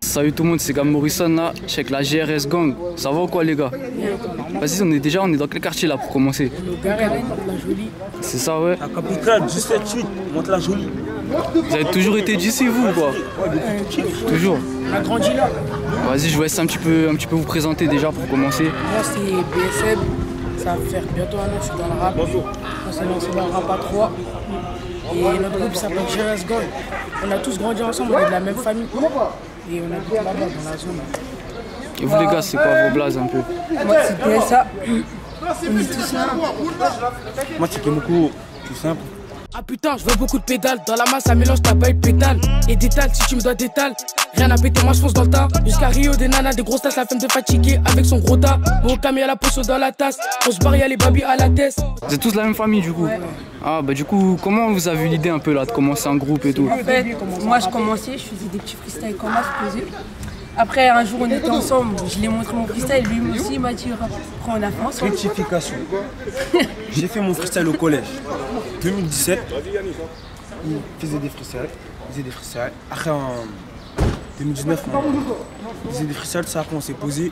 Salut tout le monde, c'est Gab Morrison là, check la GRS Gang. Ça va ou quoi les gars? Vas-y, on est dans quel quartier là pour commencer? C'est ça ouais. La capitale, 17-8, monte la jolie. Vous avez toujours été d'ici vous ou quoi? Toujours. On a grandi là. Vas-y, je vous laisse un petit peu vous présenter déjà pour commencer. Moi c'est BSM, ça va faire bientôt un an que je suis dans le rap. On s'est lancé dans le rap à 3. Et notre groupe s'appelle GRS Gang. On a tous grandi ensemble, on est de la même famille. Et on habite là-bas dans la zone. Et vous les gars, c'est quoi vos blazes un peu? Moi c'est PSA. On est tous là. Moi c'est Kemoko, tout simple. Ah putain, je veux beaucoup de pédales. Dans la masse, ça mélange, t'as pas eu de pétale. Et d'étale, si tu me dois d'étale. Rien à péter, moi je fonce dans le tas. Jusqu'à Rio, des nanas, des grosses tasses, la femme de fatiguer avec son gros tas. Bon, au camion, la potion dans la tasse. On se barre, y'a les babis à la tête. Vous êtes tous de la même famille du coup? Ouais. Ah bah du coup, comment vous avez eu l'idée un peu là de commencer un groupe et tout? En fait, moi je commençais, je faisais des petits freestyles comme ça, je faisais. Après, un jour on était ensemble, je lui ai montré mon freestyle, lui aussi il m'a dit après on a fait ensemble. Rectification. J'ai fait mon freestyle au collège. 2017, il faisait des freestyles. Après en 2019, il faisait des freestyles, ça après on s'est posé.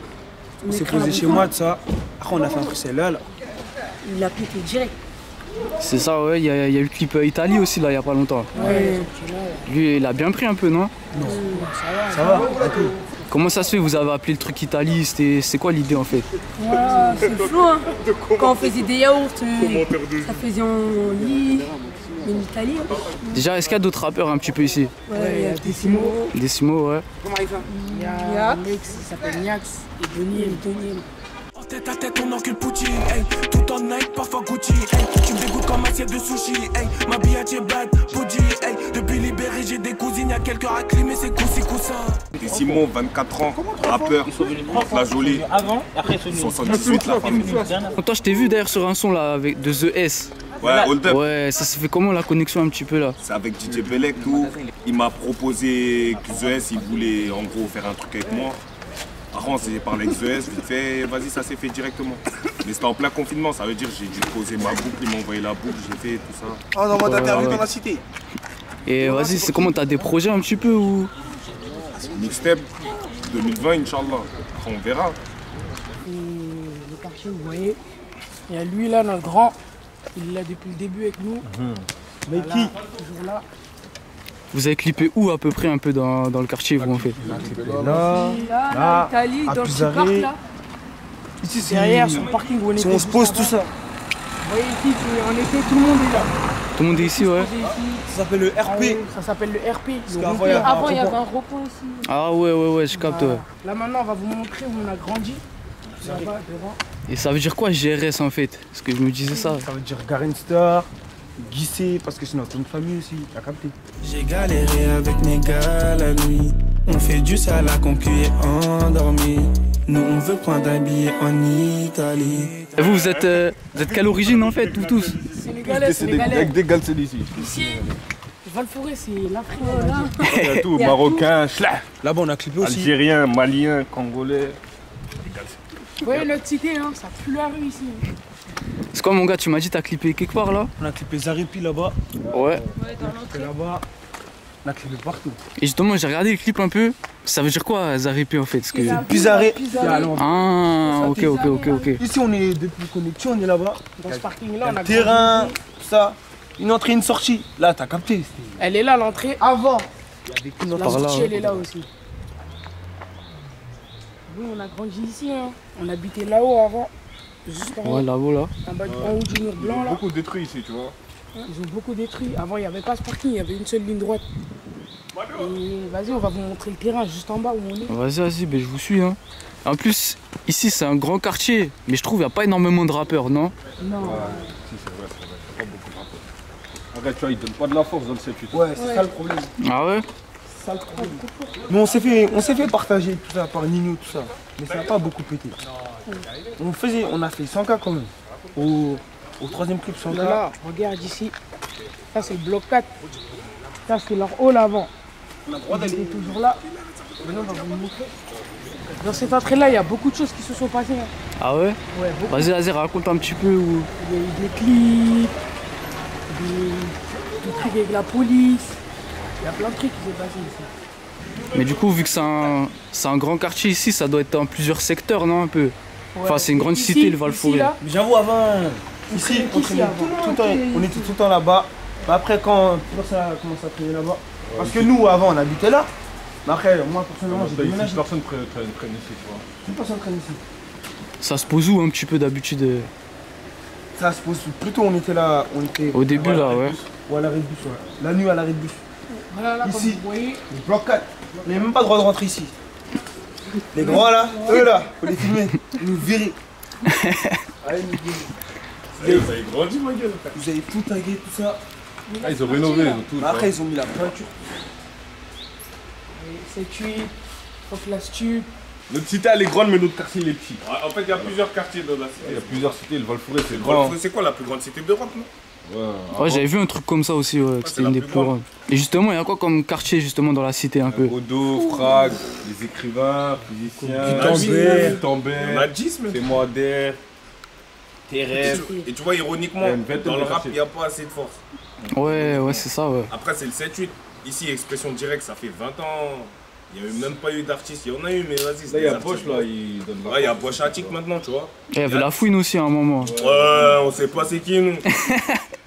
On s'est posé chez moi, tout ça. Après on a fait un freestyle là. Il a pété direct. C'est ça ouais, il y a eu le clip Italie aussi là il y a pas longtemps. Ouais. Lui il a bien pris un peu non? Non. Ça va, un peu. Comment ça se fait vous avez appelé le truc Italie? C'est quoi l'idée en fait? Voilà, c'est flou hein. Quand on faisait des yaourts, ça faisait en lit, en Italie. Hein. Déjà est-ce qu'il y a d'autres rappeurs un petit peu ici? Ouais, il y a Décimo. Décimo ouais. Il y a un mec qui s'appelle Niax et Donnie M. Tête à tête, on encule Poutine, hey. Tout en Nike, parfois Gucci, hey. Tu me dégoûtes comme assiette de sushi, hey. Ma billette est bad, bougie, hey. Depuis libéré, j'ai des cousines, y'a quelques raclés, mais c'est coussi cousin. Décimo, 24 ans, rappeur, la jolie, 78 la famille. Toi je t'ai vu d'ailleurs sur un son là avec de The S. Ouais, hold up. Ouais, ça s'est fait comment la connexion un petit peu là? C'est avec DJ Belek, tout. Il m'a proposé que The S, il voulait en gros faire un truc avec moi. Après, on s'est parlé avec The S, vite fait, vas-y, ça s'est fait directement. Mais c'était en plein confinement, ça veut dire j'ai dû poser ma boucle, il m'a envoyé la boucle, j'ai fait tout ça. Oh non, moi t'interview qu'on a cité. Et vas-y, c'est comment? T'as des projets un petit peu ou? Mixtape 2020, Inch'Allah. Après, on verra. Et le quartier, vous voyez, il y a lui là, notre grand. Il est là depuis le début avec nous. Mais voilà, qui? toujours là. Vous avez clippé où à peu près un peu dans le quartier vous en fait? Là, l'Italie, dans le petit parc là. Ici c'est Derrière, sur le parking où on était. Si on se pose tout ça. Vous voyez ici, en été, tout le monde est là. Tout le monde est ici ouais? Ça s'appelle le RP. Ça s'appelle le RP. Avant, il y avait un rond-point ici. Ah ouais, je capte ouais. Là maintenant, on va vous montrer où on a grandi. Là-bas, devant. Et ça veut dire quoi GRS en fait? Parce que je me disais ça. Ça veut dire Garinster, Guissé, parce que c'est notre famille aussi, t'as capté. J'ai galéré avec mes gars la nuit. On fait du sale à concu et endormi. Nous on veut prendre un billet en Italie. Et vous êtes quelle origine en fait, vous tous? Sénégalais, Sénégalais. Avec des Galsen ici. Ici, Val-Forêt, c'est l'Afrique. Il y a tout, Marocain, Schla, Là-bas on a clippé aussi. Algérien, Malien, Congolais. Vous voyez notre cité, hein, ça pue la rue ici. C'est quoi mon gars, tu m'as dit t'as clippé quelque part là? On a clippé Zaripi là-bas. Ouais. Là-bas. On a clippé partout. Et justement j'ai regardé le clip un peu. Ça veut dire quoi Zaripi en fait? Parce que... Pizarré. Ah ok. Ici on est depuis connecté, on est là-bas. Dans ce parking-là, on a Terrain, grandi. tout ça. Une entrée, une sortie. Là t'as capté. Elle est là, l'entrée, avant. La Par là, sortie, ouais. elle est là aussi. Nous, on a grandi ici, hein. On habitait là-haut avant. Juste en haut. Ouais là-haut là. En haut du mur blanc, là. Beaucoup détruit ici, tu vois. Ils ont beaucoup détruit. Avant, il n'y avait pas ce parking, il y avait une seule ligne droite. Et vas-y, on va vous montrer le terrain juste en bas où on est. Vas-y, ben, je vous suis hein. En plus, ici c'est un grand quartier, mais je trouve qu'il n'y a pas énormément de rappeurs, non? Non. Si, c'est vrai, pas beaucoup de rappeurs. Regarde, tu vois, ils donnent pas de la force dans le circuit. Ouais, c'est ça le problème. Ah ouais? Ça le trouve. Mais on s'est fait partager tout ça par Nino, tout ça. Mais ça n'a pas beaucoup pété. On a fait 100K quand même. Au troisième clip 100K. Là, regarde ici. Ça, c'est le bloc 4. Ça, c'est leur hall avant. Ils étaient toujours là. Maintenant, on va vous le montrer. Dans cette entrée-là, il y a beaucoup de choses qui se sont passées. Hein. Ah ouais? Ouais, beaucoup. Vas-y, raconte un petit peu où... Il y a eu des clips, des trucs avec la police. Il y a plein de trucs qui s'est passé ici. Mais du coup, vu que c'est un grand quartier ici, ça doit être dans plusieurs secteurs, non, un peu? Enfin, c'est une grande Ici, cité, le Val-Forêt. ici, là, Mais j'avoue, avant, ici, on ici, traînait avant. tout le temps, on était tout le temps là-bas. Mais après, quand ça a commencé à traîner là-bas, parce que nous, avant, on habitait là. Mais après, moi, personnellement, j'ai déménagé. Personne traîne ici, tu vois. Plus personne traîne ici. Ça se pose où un petit peu d'habitude? Ça se pose plutôt, on était là, Au début, là, ouais. ou à l'arrêt de bus, ouais. La nuit à l'arrêt de bus. Voilà, là, comme Ici. vous voyez, Le bloc 4. On n'a même pas le droit de rentrer ici. Les grands là, eux là, faut les filmer. Ils nous virer. Allez, nous virer. Vous avez grandi, ma gueule. Vous avez tout tagué, tout ça. Ah, ils ont rénové, ils ont tout. Mais après, ils ont mis la peinture. c'est cuit, la stup. Notre cité, elle est grande, mais notre quartier, il est petit. En fait, il y a plusieurs quartiers dans la cité. Il y a plusieurs cités, le Val-Forêt, c'est grand. C'est quoi la plus grande cité d'Europe, non? Ouais, j'avais vu un truc comme ça aussi, ouais, que c'était c'est une la des plus plus grandes. Et justement, il y a quoi comme quartier justement dans la cité un peu? Odo, Frag, les écrivains, physiciens, On a 10 même. Témoadaire, Thérèse. Et tu vois, ironiquement, Il y a une vingtaine dans de le rap, quartiers. il n'y a pas assez de force. Ouais, ouais, c'est ça, ouais. Après, c'est le 7-8. Ici, expression directe, ça fait 20 ans. Il n'y a même pas eu d'artistes. Il y en a eu, mais vas-y. Là, il y a Bosch, là, il donne la. Ouais, il y a Bosch Attic maintenant, tu vois. Il y avait la fouine aussi à un moment. Ouais, on sait pas c'est qui, nous.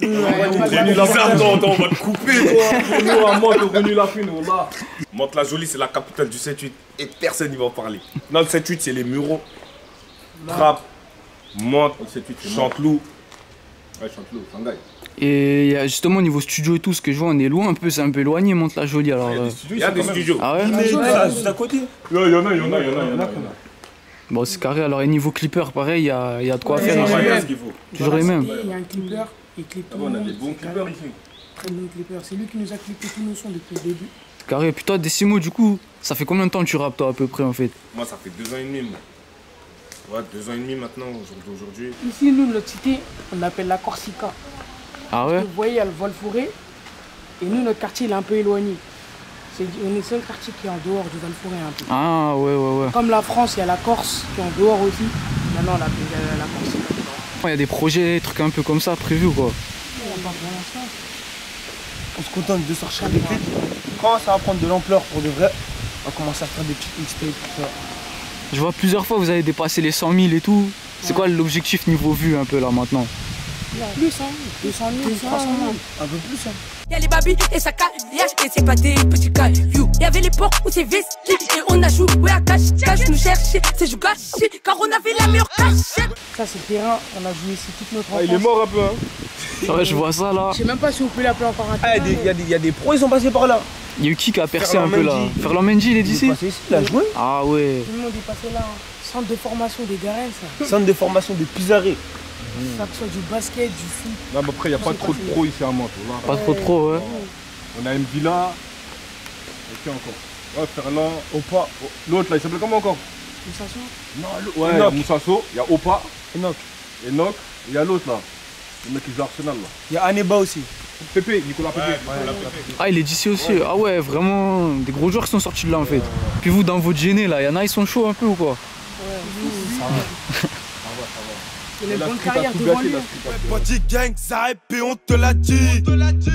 J'ai mis la ferme, on va te couper, toi. Nous, à moi, t'es venu la fine, on l'a. Mantes-la-Jolie, c'est la capitale du 7-8. Et personne n'y va en parler. Dans le 7-8, c'est les Mureaux. Trappes, Mantes, Chanteloup. Ouais, Chanteloup, Shanghai. Et il y a justement au niveau studio et tout, ce que je vois, on est loin un peu, c'est un peu éloigné, Mantes-la-Jolie alors. Il y a des studios. Ah ouais? Mais ça, juste à côté. Il y en a. Bon, c'est carré, alors et niveau clipper, pareil, il y a de quoi faire Il ici. y a ce qu'il faut. Toujours les mêmes. Il y a un clipper, il clip tout le On a monde. des bons clippers ici. Très bon clipper. C'est lui qui nous a clippé tous nos sons depuis le début. Carré, et puis toi, Décimo, du coup, ça fait combien de temps que tu rappes toi à peu près en fait? Moi, ça fait 2 ans et demi, moi. Ouais, 2 ans et demi maintenant, aujourd'hui. Ici, nous, notre cité, on l'appelle la Corsica. Ah ouais? Vous voyez, il y a le Val-Forêt. Et nous, notre quartier, il est un peu éloigné. On est le seul quartier qui est en dehors du Val-Forêt un peu. Ah ouais, ouais, ouais. Comme la France, il y a la Corse qui est en dehors aussi. Maintenant, on l'appelle la Corsica. Il y a des projets, des trucs un peu comme ça prévus ou quoi? On se contente de sortir des clips. Quand ça va prendre de l'ampleur pour de vrai, on va commencer à faire des petites mixtapes, tout ça. Je vois plusieurs fois vous avez dépassé les 100 000 et tout. C'est quoi l'objectif niveau vue un peu là maintenant? Plus, hein. 200 000, 300 000. Un peu plus, hein. Y'a les babis et ça cache, et c'est pas des petits cailloux. Y'avait les porcs où c'est vesti, et on a joué à cache-cache. Nous chercher, c'est du gâchis, car on avait la mur cachette. Ça, c'est le terrain. On a joué ici toute notre enfance. Ah, il est mort un peu, hein. Ouais, je vois ça là. Je sais même pas si on peut l'appeler encore un Ah, terrain. il y a des pros, ils sont passés par là. Il y a eu qui a percé un Ferland peu là? Mendy. Ferland Mendy, il est Il est d'ici? passé ici, il a joué. Ah ouais. Tout le monde est passé là. Centre de formation des Garennes, ça. Centre de formation de Pizarré. Ça que ce soit du basket, du foot. Non, mais après, il n'y a pas trop de pros ici à Mantes. Là. Pas trop trop, ouais. On a une villa. Et qui encore? Ouais, Ferland, Opa. L'autre là, il s'appelle comment encore? Sensation. Non, ouais, il y a Moussasso, il y a Opa, Enoch. Enoch, et il y a l'autre là. Le mec qui joue à Arsenal là. Il y a Aneba aussi. Pépé, Nicolas Pépé. Ah, il est d'ici aussi. Ah ouais, vraiment des gros joueurs qui sont sortis de là en fait. Puis vous, dans votre gêné là, il y en a, ils sont chauds un peu ou quoi? Il a une bonne carrière devant lui. Body gang, ça épée, on te l'a dit.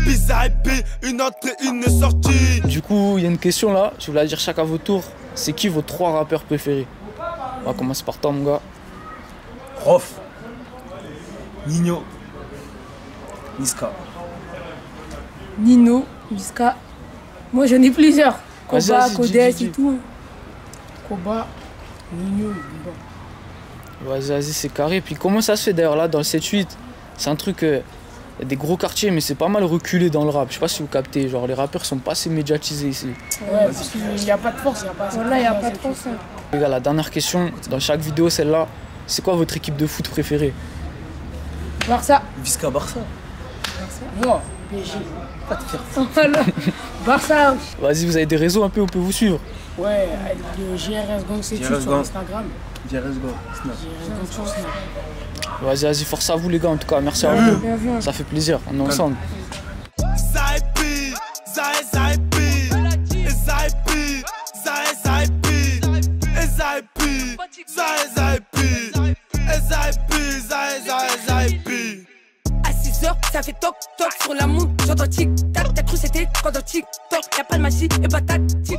Bizarre épée, une entrée, une sortie. Du coup, il y a une question là, je vais la dire chaque à votre tour. C'est qui vos 3 rappeurs préférés? On va commencer par toi, mon gars. Rof. Nino. Niska. Nino, Niska. Moi j'en ai plusieurs. Vas-y, Koba, vas-y, Kodes dis. et tout. Koba, Nino, Vas-y, vas-y, c'est carré. Puis comment ça se fait d'ailleurs là dans le 7-8? C'est un truc, il y a des gros quartiers, mais c'est pas mal reculé dans le rap. Je sais pas si vous captez, genre les rappeurs sont pas assez médiatisés ici. Ouais, parce qu'il n'y a pas de force, il n'y a pas assez. Voilà, il n'y a pas de force. Les gars, la dernière question, dans chaque vidéo, celle-là, c'est quoi votre équipe de foot préférée? Barça. Visca Barça. Moi, PSG. Pas te faire. Voilà. Barça. Vas-y, vous avez des réseaux un peu, on peut vous suivre. Ouais, avec le GRS Gang c'est GRS sur Gang. Instagram. JRS Go. Snap. GRS Gang sur Snap. Vas-y, vas-y, force à vous les gars, en tout cas, merci à vous. Ça fait plaisir, on est ensemble. Ça épée, ça épée, ça épée, ça épée, ça épée, ça épée. À 6h, ça fait toc toc sur la montre. J'entends tic tac, t'as cru c'était Quand dans TikTok, y'a pas de magie et pas tactique.